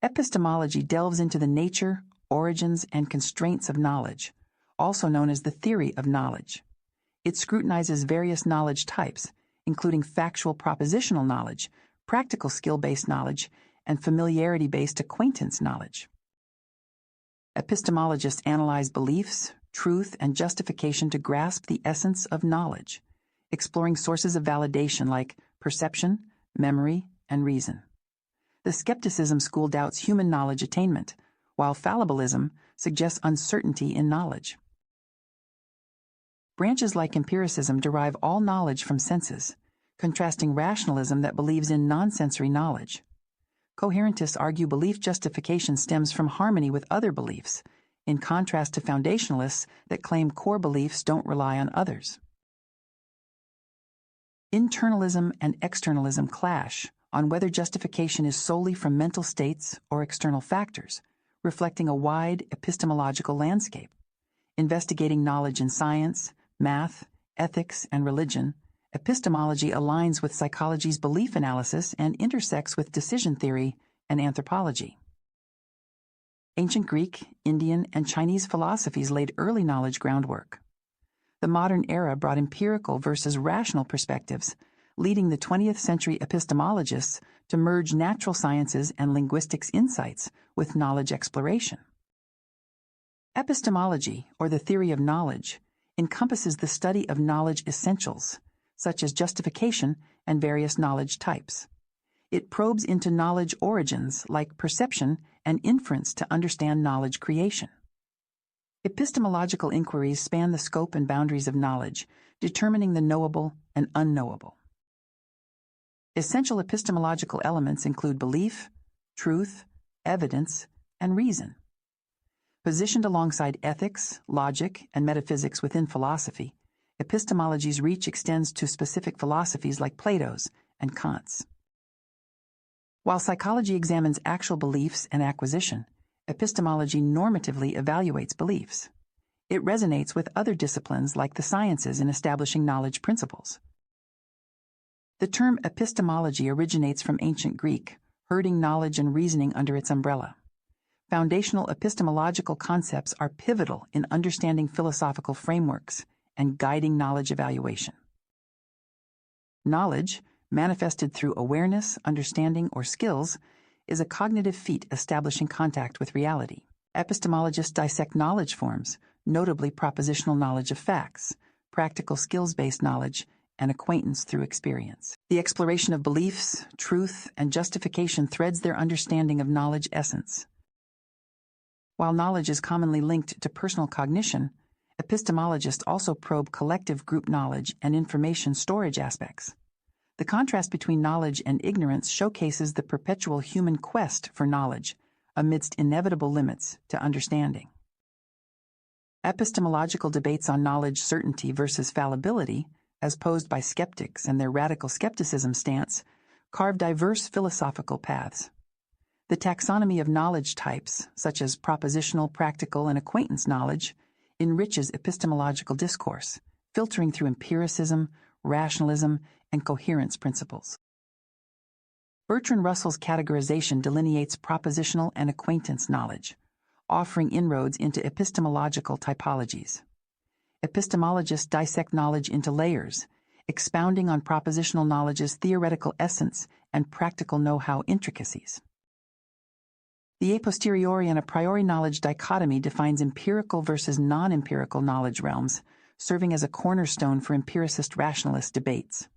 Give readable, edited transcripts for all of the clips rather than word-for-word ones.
Epistemology delves into the nature, origins, and constraints of knowledge, also known as the theory of knowledge. It scrutinizes various knowledge types, including factual propositional knowledge, practical skill-based knowledge, and familiarity-based acquaintance knowledge. Epistemologists analyze beliefs, truth, and justification to grasp the essence of knowledge, exploring sources of validation like perception, memory, and reason. The skepticism school doubts human knowledge attainment, while fallibilism suggests uncertainty in knowledge. Branches like empiricism derive all knowledge from senses, contrasting rationalism that believes in non-sensory knowledge. Coherentists argue belief justification stems from harmony with other beliefs, in contrast to foundationalists that claim core beliefs don't rely on others. Internalism and externalism clash on whether justification is solely from mental states or external factors, reflecting a wide epistemological landscape. Investigating knowledge in science, math, ethics, and religion, epistemology aligns with psychology's belief analysis and intersects with decision theory and anthropology. Ancient Greek, Indian, and Chinese philosophies laid early knowledge groundwork. The modern era brought empirical versus rational perspectives, leading the 20th century epistemologists to merge natural sciences and linguistics insights with knowledge exploration. Epistemology, or the theory of knowledge, encompasses the study of knowledge essentials, such as justification and various knowledge types. It probes into knowledge origins like perception and inference to understand knowledge creation. Epistemological inquiries span the scope and boundaries of knowledge, determining the knowable and unknowable. Essential epistemological elements include belief, truth, evidence, and reason. Positioned alongside ethics, logic, and metaphysics within philosophy, epistemology's reach extends to specific philosophies like Plato's and Kant's. While psychology examines actual beliefs and acquisition, epistemology normatively evaluates beliefs. It resonates with other disciplines like the sciences in establishing knowledge principles. The term epistemology originates from ancient Greek, herding knowledge and reasoning under its umbrella. Foundational epistemological concepts are pivotal in understanding philosophical frameworks and guiding knowledge evaluation. Knowledge, manifested through awareness, understanding, or skills, is a cognitive feat establishing contact with reality. Epistemologists dissect knowledge forms, notably propositional knowledge of facts, practical skills-based knowledge, and acquaintance through experience. The exploration of beliefs, truth, and justification threads their understanding of knowledge essence. While knowledge is commonly linked to personal cognition, epistemologists also probe collective group knowledge and information storage aspects. The contrast between knowledge and ignorance showcases the perpetual human quest for knowledge amidst inevitable limits to understanding. Epistemological debates on knowledge certainty versus fallibility, as posed by skeptics and their radical skepticism stance, carve diverse philosophical paths. The taxonomy of knowledge types, such as propositional, practical, and acquaintance knowledge, enriches epistemological discourse, filtering through empiricism, rationalism, and coherence principles. Bertrand Russell's categorization delineates propositional and acquaintance knowledge, offering inroads into epistemological typologies. Epistemologists dissect knowledge into layers, expounding on propositional knowledge's theoretical essence and practical know-how intricacies. The a posteriori and a priori knowledge dichotomy defines empirical versus non-empirical knowledge realms, serving as a cornerstone for empiricist rationalist debates.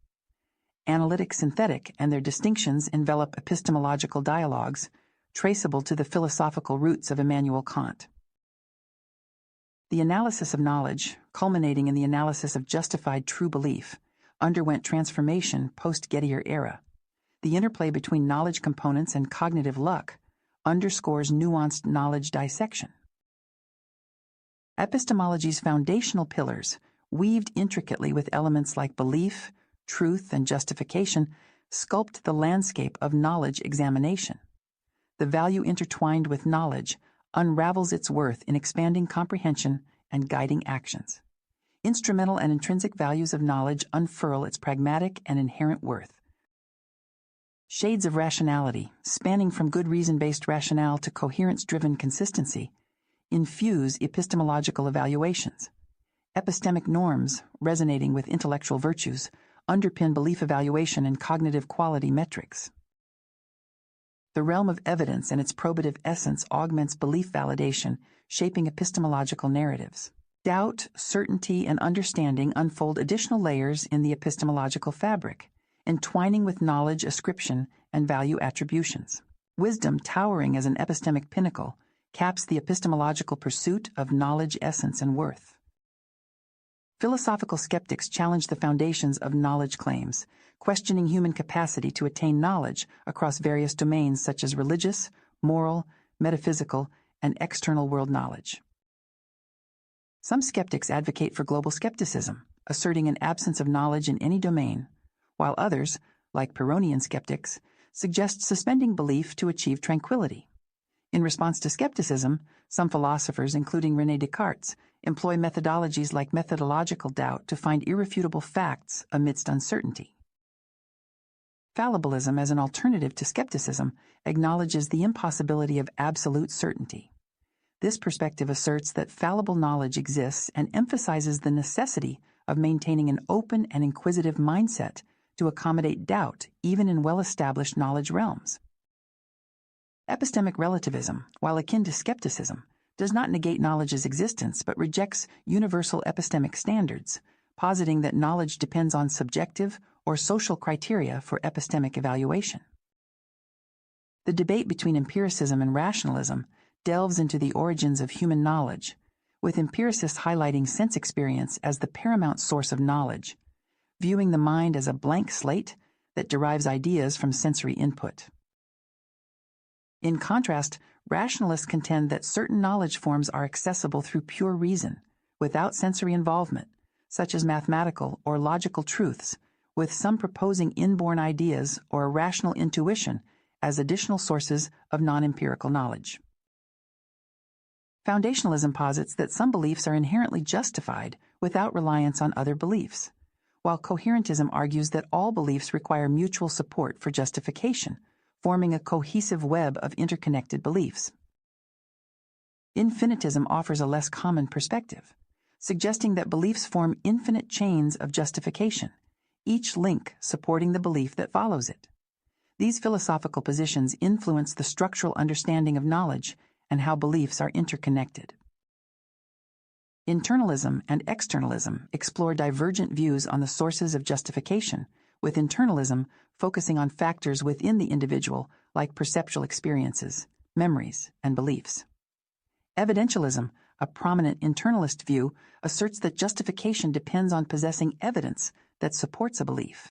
Analytic-synthetic and their distinctions envelop epistemological dialogues, traceable to the philosophical roots of Immanuel Kant. The analysis of knowledge, culminating in the analysis of justified true belief, underwent transformation post-Gettier era. The interplay between knowledge components and cognitive luck underscores nuanced knowledge dissection. Epistemology's foundational pillars, weaved intricately with elements like belief, truth, and justification, sculpt the landscape of knowledge examination. The value intertwined with knowledge unravels its worth in expanding comprehension and guiding actions. Instrumental and intrinsic values of knowledge unfurl its pragmatic and inherent worth, Shades of rationality, spanning from good reason-based rationale to coherence-driven consistency, infuse epistemological evaluations. Epistemic norms, resonating with intellectual virtues, underpin belief evaluation and cognitive quality metrics. The realm of evidence and its probative essence augments belief validation, shaping epistemological narratives. Doubt, certainty, and understanding unfold additional layers in the epistemological fabric, entwining with knowledge ascription and value attributions. Wisdom, towering as an epistemic pinnacle, caps the epistemological pursuit of knowledge essence and worth. Philosophical skeptics challenge the foundations of knowledge claims, questioning human capacity to attain knowledge across various domains such as religious, moral, metaphysical, and external world knowledge. Some skeptics advocate for global skepticism, asserting an absence of knowledge in any domain, while others, like Pyrrhonian skeptics, suggest suspending belief to achieve tranquility. In response to skepticism, some philosophers, including René Descartes, employ methodologies like methodological doubt to find irrefutable facts amidst uncertainty. Fallibilism, as an alternative to skepticism, acknowledges the impossibility of absolute certainty. This perspective asserts that fallible knowledge exists and emphasizes the necessity of maintaining an open and inquisitive mindset to accommodate doubt even in well-established knowledge realms. Epistemic relativism, while akin to skepticism, does not negate knowledge's existence but rejects universal epistemic standards, positing that knowledge depends on subjective or social criteria for epistemic evaluation. The debate between empiricism and rationalism delves into the origins of human knowledge, with empiricists highlighting sense experience as the paramount source of knowledge, viewing the mind as a blank slate that derives ideas from sensory input. In contrast, rationalists contend that certain knowledge forms are accessible through pure reason, without sensory involvement, such as mathematical or logical truths, with some proposing inborn ideas or a rational intuition as additional sources of non-empirical knowledge. Foundationalism posits that some beliefs are inherently justified without reliance on other beliefs, while coherentism argues that all beliefs require mutual support for justification, forming a cohesive web of interconnected beliefs. Infinitism offers a less common perspective, suggesting that beliefs form infinite chains of justification, each link supporting the belief that follows it. These philosophical positions influence the structural understanding of knowledge and how beliefs are interconnected. Internalism and externalism explore divergent views on the sources of justification, with internalism focusing on factors within the individual like perceptual experiences, memories, and beliefs. Evidentialism, a prominent internalist view, asserts that justification depends on possessing evidence that supports a belief.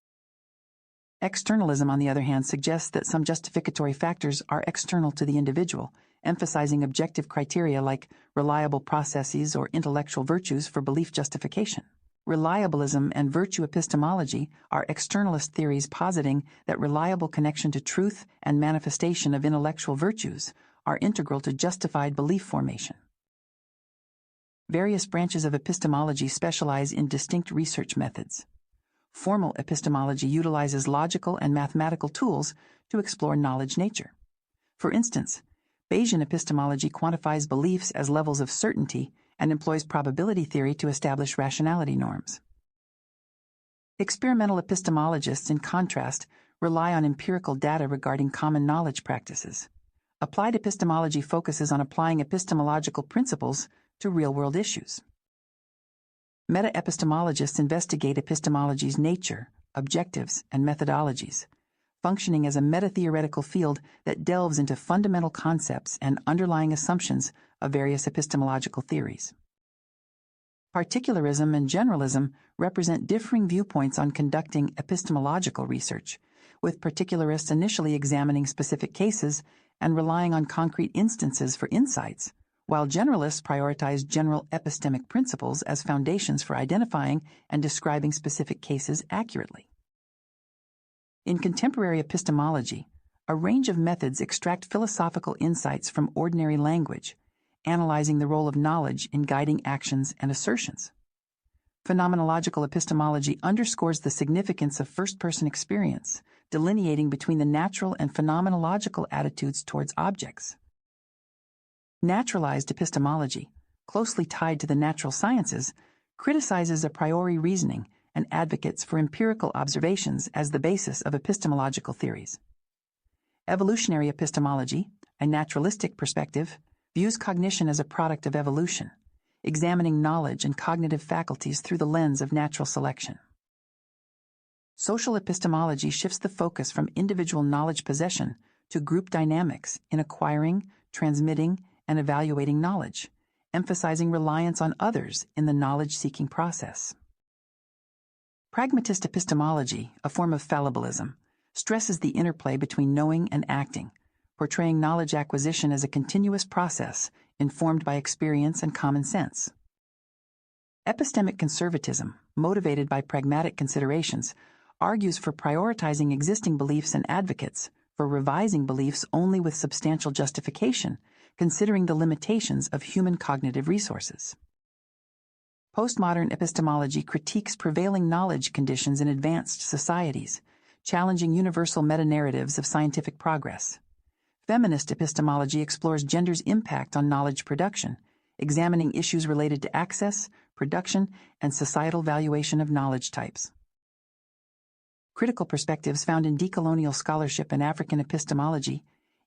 Externalism, on the other hand, suggests that some justificatory factors are external to the individual, emphasizing objective criteria like reliable processes or intellectual virtues for belief justification. Reliabilism and virtue epistemology are externalist theories positing that reliable connection to truth and manifestation of intellectual virtues are integral to justified belief formation. Various branches of epistemology specialize in distinct research methods. Formal epistemology utilizes logical and mathematical tools to explore knowledge nature. For instance, Bayesian epistemology quantifies beliefs as levels of certainty and employs probability theory to establish rationality norms. Experimental epistemologists, in contrast, rely on empirical data regarding common knowledge practices. Applied epistemology focuses on applying epistemological principles to real-world issues. Meta-epistemologists investigate epistemology's nature, objectives, and methodologies, functioning as a meta-theoretical field that delves into fundamental concepts and underlying assumptions of various epistemological theories. Particularism and generalism represent differing viewpoints on conducting epistemological research, with particularists initially examining specific cases and relying on concrete instances for insights, while generalists prioritize general epistemic principles as foundations for identifying and describing specific cases accurately. In contemporary epistemology, a range of methods extract philosophical insights from ordinary language, analyzing the role of knowledge in guiding actions and assertions. Phenomenological epistemology underscores the significance of first-person experience, delineating between the natural and phenomenological attitudes towards objects. Naturalized epistemology, closely tied to the natural sciences, criticizes a priori reasoning and advocates for empirical observations as the basis of epistemological theories. Evolutionary epistemology, a naturalistic perspective, views cognition as a product of evolution, examining knowledge and cognitive faculties through the lens of natural selection. Social epistemology shifts the focus from individual knowledge possession to group dynamics in acquiring, transmitting, and evaluating knowledge, emphasizing reliance on others in the knowledge-seeking process. Pragmatist epistemology, a form of fallibilism, stresses the interplay between knowing and acting, portraying knowledge acquisition as a continuous process informed by experience and common sense. Epistemic conservatism, motivated by pragmatic considerations, argues for prioritizing existing beliefs and advocates for revising beliefs only with substantial justification, considering the limitations of human cognitive resources. Postmodern epistemology critiques prevailing knowledge conditions in advanced societies, challenging universal meta-narratives of scientific progress. Feminist epistemology explores gender's impact on knowledge production, examining issues related to access, production, and societal valuation of knowledge types. Critical perspectives found in decolonial scholarship and African epistemology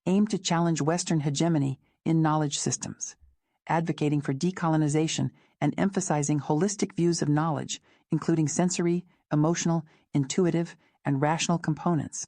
aim to challenge Western hegemony in knowledge systems, advocating for decolonization and emphasizing holistic views of knowledge, including sensory, emotional, intuitive, and rational components.